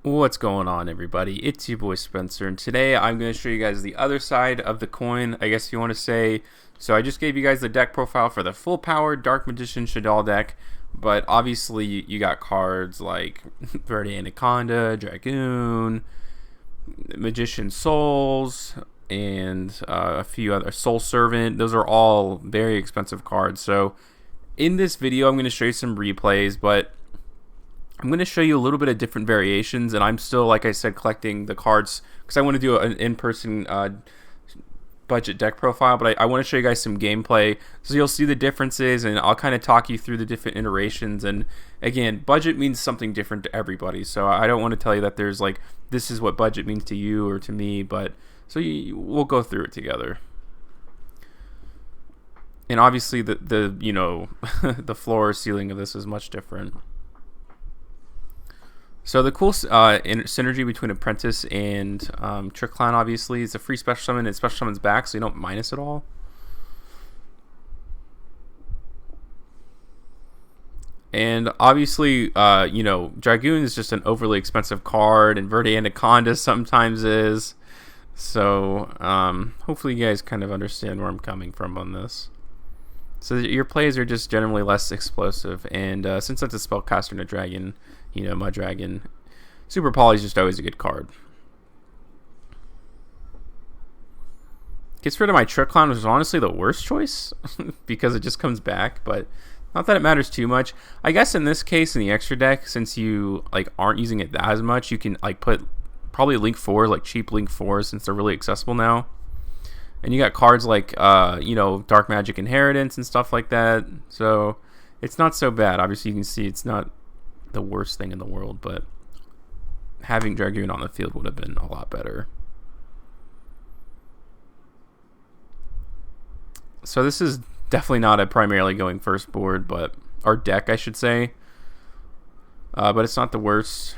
What's going on, everybody? It's your boy Spencer, and today I'm going to show you guys the other side of the coin, I guess you want to say. So I just gave you guys the deck profile for the full power Dark Magician Shaddoll deck, but obviously you got cards like Verde Anaconda, Dragoon, Magician Souls, and a few other Soul Servant. Those are all very expensive cards. So in this video, I'm going to show you some replays, but I'm going to show you a little bit of different variations, and I'm still, like I said, collecting the cards because I want to do an in-person budget deck profile, but I want to show you guys some gameplay so you'll see the differences, and I'll kind of talk you through the different iterations. And again, budget means something different to everybody, so I don't want to tell you that there's like, this is what budget means to you or to me, but so we'll go through it together. And obviously the you know the floor ceiling of this is much different. So the cool synergy between Apprentice and Trick Clown, obviously, is a free special summon, and special summons back, so you don't minus it all. And obviously, Dragoon is just an overly expensive card, and Verde Anaconda sometimes is. So hopefully you guys kind of understand where I'm coming from on this. So your plays are just generally less explosive, and since that's a spellcaster and a dragon, my dragon, Super Poly is just always a good card. Gets rid of my Trick Clown, which is honestly the worst choice because it just comes back, but not that it matters too much. I guess in this case, in the extra deck, since you aren't using it as much, you can put probably Link 4, cheap Link 4, since they're really accessible now. And you got cards like Dark Magic Inheritance and stuff like that, so it's not so bad. Obviously, you can see it's not the worst thing in the world, but having Dragoon on the field would have been a lot better. So this is definitely not a primarily going first board, but our deck, I should say. But it's not the worst.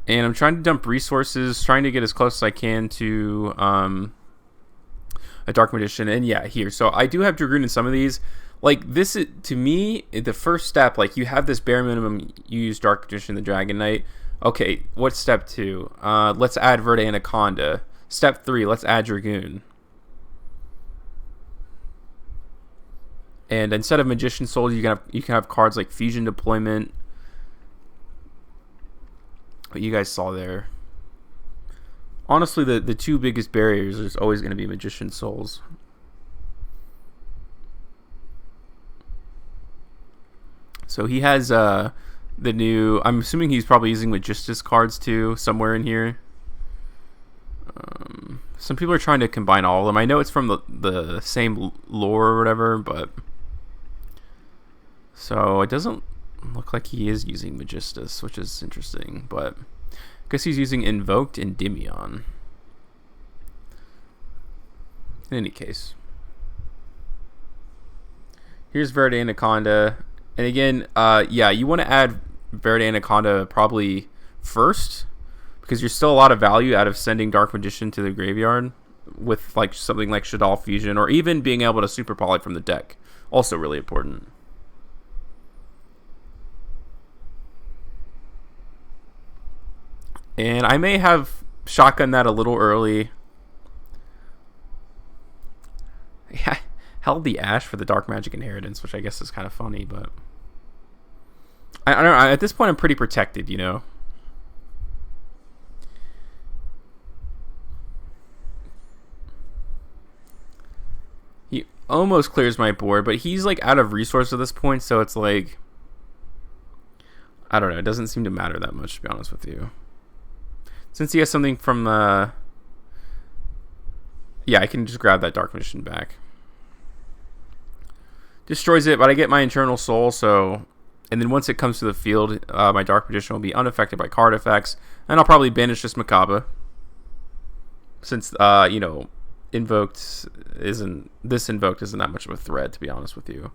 And I'm trying to dump resources, trying to get as close as I can to a Dark Magician. And yeah, here. So I do have Dragoon in some of these. This, to me, the first step, you have this bare minimum, you use Dark Magician, the Dragon Knight. Okay, what's step 2? Let's add Verde Anaconda. Step 3, let's add Dragoon. And instead of Magician Soul, you can have cards like Fusion Deployment. What you guys saw there. Honestly, the two biggest barriers is always going to be Magician Souls. So he has the new, I'm assuming he's probably using Magistus cards too, somewhere in here. Some people are trying to combine all of them. I know it's from the same lore or whatever, but so it doesn't look like he is using Magistus, which is interesting, but I guess he's using Invoked and Endymion. In any case, here's Verde Anaconda. And again, yeah, you want to add Verde Anaconda probably first, because you're still a lot of value out of sending Dark Magician to the graveyard with something like Shaddoll Fusion, or even being able to Super Poly from the deck. Also really important. And I may have shotgun that a little early. Yeah, held the Ash for the Dark Magic Inheritance, which I guess is kind of funny, but I don't know. At this point, I'm pretty protected, He almost clears my board, but he's out of resource at this point, so it's I don't know. It doesn't seem to matter that much, to be honest with you. Since he has something from yeah, I can just grab that Dark Magician back. Destroys it, but I get my Eternal Soul, so... And then once it comes to the field, my Dark Magician will be unaffected by card effects, and I'll probably banish this Macabre. Since, Invoked isn't... This Invoked isn't that much of a threat, to be honest with you.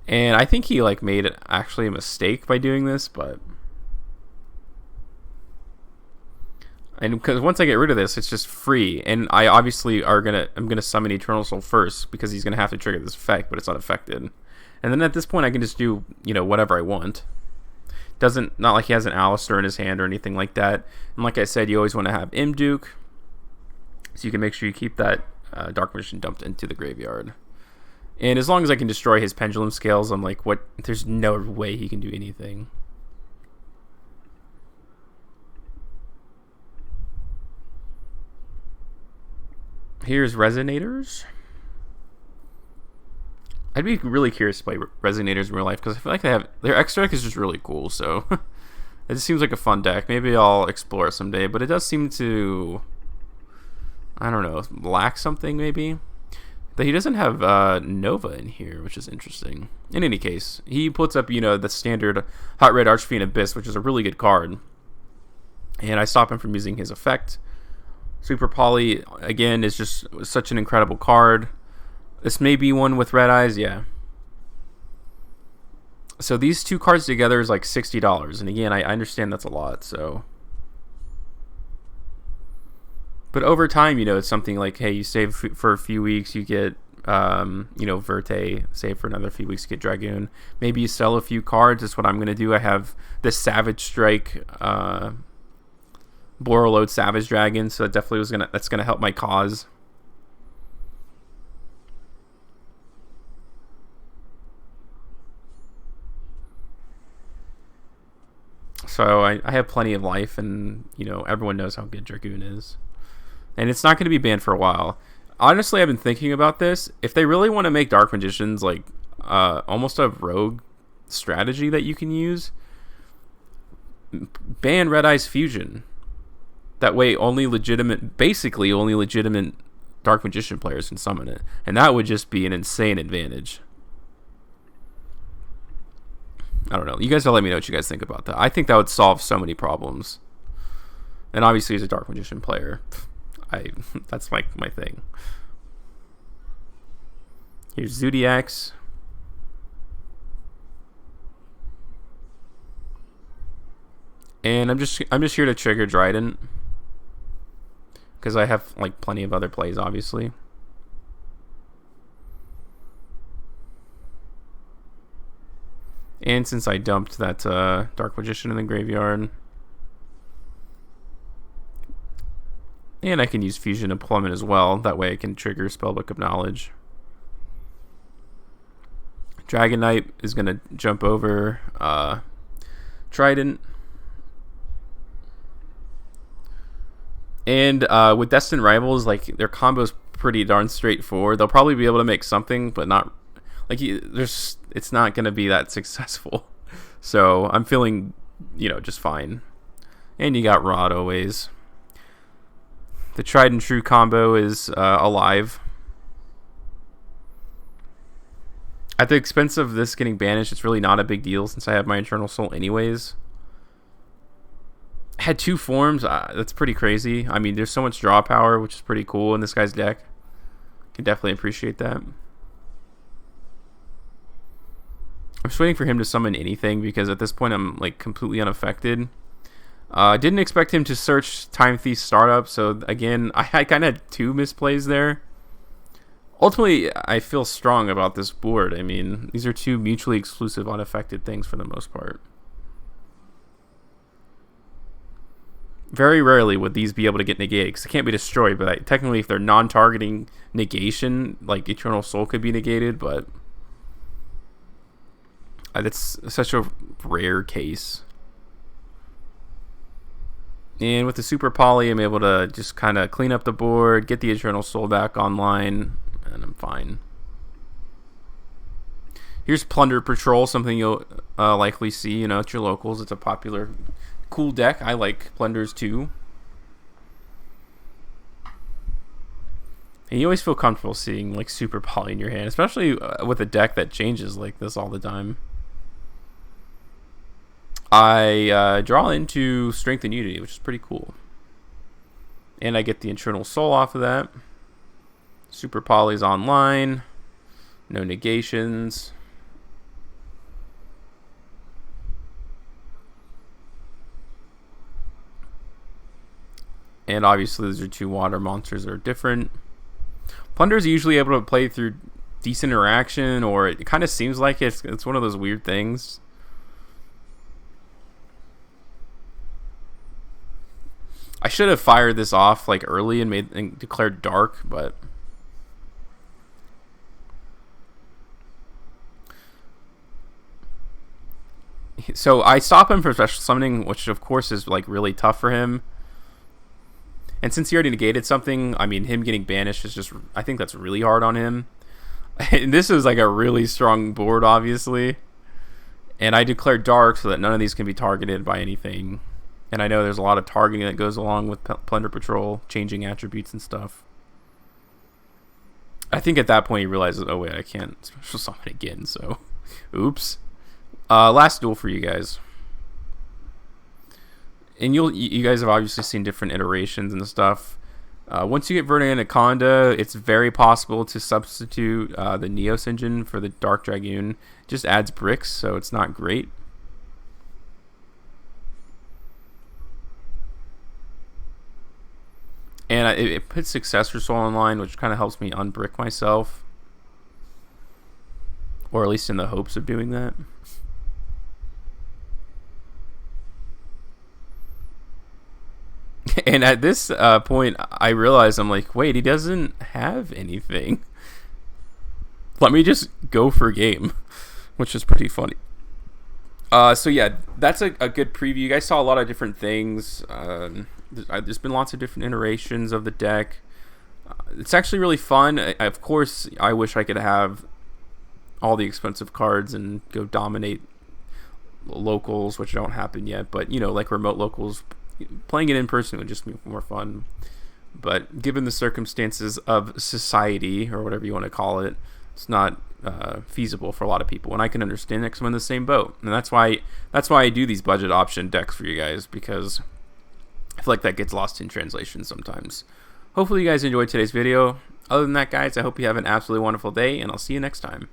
And I think he made actually a mistake by doing this, but And because once I get rid of this, it's just free. And I obviously I'm gonna summon Eternal Soul first because he's gonna have to trigger this effect, but it's unaffected. And then at this point, I can just do whatever I want. Not like he has an Alistair in his hand or anything like that. And like I said, you always want to have Imduke, so you can make sure you keep that Dark Magician dumped into the graveyard. And as long as I can destroy his Pendulum Scales, I'm like, what? There's no way he can do anything. Here's Resonators. I'd be really curious to play Resonators in real life because I feel like their extra deck is just really cool. So it just seems like a fun deck. Maybe I'll explore it someday. But it does seem to, I don't know, lack something maybe. But he doesn't have Nova in here, which is interesting. In any case, he puts up the standard Hot Red Archfiend Abyss, which is a really good card. And I stop him from using his effect. Super Poly, again, is just such an incredible card. This may be one with red eyes, yeah. So these two cards together is like $60. And again, I understand that's a lot, so. But over time, it's something like, hey, you save for a few weeks, you get, Verte, save for another few weeks, you get Dragoon. Maybe you sell a few cards, that's what I'm going to do. I have this Savage Strike, Borreload Savage Dragon, so that definitely that's gonna help my cause. So I have plenty of life, and everyone knows how good Dragoon is, and it's not going to be banned for a while. Honestly, I've been thinking about this. If they really want to make Dark Magicians like almost a rogue strategy that you can use, ban Red Eyes Fusion. That way, basically only legitimate Dark Magician players can summon it. And that would just be an insane advantage. I don't know. You guys will let me know what you guys think about that. I think that would solve so many problems. And obviously, as a Dark Magician player, that's my thing. Here's Zodiacs. And I'm just here to trigger Dryden. Because I have like plenty of other plays, obviously. And since I dumped that Dark Magician in the graveyard, and I can use Fusion and Plummet as well. That way I can trigger Spellbook of Knowledge. Dragon Knight is going to jump over Trident. And with Destined Rivals, like, their combo's pretty darn straightforward. They'll probably be able to make something, but not like it's not going to be that successful. So I'm feeling, just fine. And you got Rod always. The Tried and True combo is alive. At the expense of this getting banished, it's really not a big deal since I have my Eternal Soul anyways. Had 2 forms. That's pretty crazy. I mean, there's so much draw power, which is pretty cool in this guy's deck. Can definitely appreciate that. I'm just waiting for him to summon anything because at this point I'm like completely unaffected. Didn't expect him to search Time Thief Startup, so again, I kind of had 2 misplays there. Ultimately, I feel strong about this board. I mean, these are 2 mutually exclusive unaffected things for the most part. Very rarely would these be able to get negated because they can't be destroyed, but technically if they're non-targeting negation, like Eternal Soul could be negated, but that's such a rare case. And with the Super Poly, I'm able to just kind of clean up the board, get the Eternal Soul back online, and I'm fine. Here's Plunder Patrol, something you'll likely see, at your locals. It's a popular, cool deck. I like Plunders too. And you always feel comfortable seeing like Super Poly in your hand, especially with a deck that changes like this all the time. I draw into Strength and Unity, which is pretty cool. And I get the Eternal Soul off of that. Super Poly's online. No negations. And obviously those are two water monsters that are different. Plunder's usually able to play through decent interaction, or it kind of seems like it's one of those weird things. I should have fired this off like early and declared dark, but so I stop him from special summoning, which of course is like really tough for him. And since he already negated something, I mean, him getting banished is just, I think that's really hard on him. And this is like a really strong board, obviously. And I declare dark so that none of these can be targeted by anything. And I know there's a lot of targeting that goes along with Plunder Patrol, changing attributes and stuff. I think at that point he realizes, oh wait, I can't special summon again, so oops. Last duel for you guys. And you guys have obviously seen different iterations and stuff. Once you get Vertigo Anaconda, it's very possible to substitute the Neos engine for the Dark Dragoon. It just adds bricks, so it's not great. And it puts Successor Soul online, which kind of helps me unbrick myself. Or at least in the hopes of doing that. And at this point, I realize, I'm like, wait, he doesn't have anything. Let me just go for game, which is pretty funny. So yeah, that's a good preview. You guys saw a lot of different things. There's been lots of different iterations of the deck. It's actually really fun. Of course, I wish I could have all the expensive cards and go dominate locals, which don't happen yet. But, you know, like remote locals, playing it in person would just be more fun. But given the circumstances of society, or whatever you want to call it, it's not feasible for a lot of people. And I can understand that because I'm in the same boat. And that's why I do these budget option decks for you guys, because I feel like that gets lost in translation sometimes. Hopefully you guys enjoyed today's video. Other than that, guys, I hope you have an absolutely wonderful day, and I'll see you next time.